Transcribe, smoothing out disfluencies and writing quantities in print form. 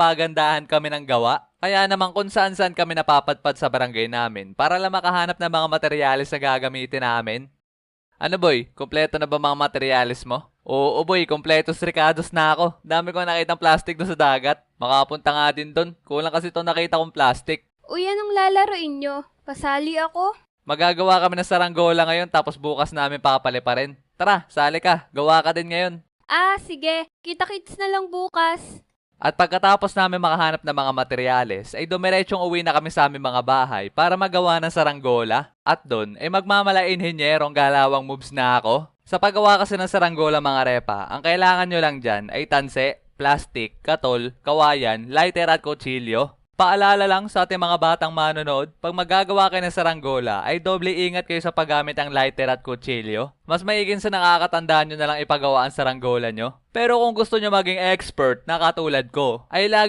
pagandahan kami ng gawa. Kaya naman kung saan-saan kami napapadpad sa barangay namin para lang makahanap ng mga materyales na gagamitin namin. Ano boy, kumpleto na ba mga materyales mo? Oo boy, kumpletos ricados na ako. Dami ko nakitang plastic doon sa dagat. Makapunta nga din doon. Kulang kasi itong nakita kong plastic. Uy, anong lalaroin nyo? Pasali ako? Magagawa kami ng saranggola ngayon tapos bukas namin papaliparin. Tara, sali ka. Gawa ka din ngayon. Ah, sige. Kita-kits na lang bukas. At pagkatapos namin makahanap ng mga materyales, ay dumiretsyong uwi na kami sa aming mga bahay para magawa ng saranggola. At doon, ay magmamalainhinyerong galawang moves na ako. Sa paggawa kasi ng saranggola mga repa, ang kailangan nyo lang dyan ay tanse, plastic, katol, kawayan, lighter at kutsilyo. Paalala lang sa ating mga batang manonood, pag magagawa kayo ng saranggola, ay doble ingat kayo sa paggamit ng lighter at kutsilyo. Mas maigin sa nakakatandaan nyo na lang ipagawa ang saranggola nyo. Pero kung gusto nyo maging expert na katulad ko, ay lagi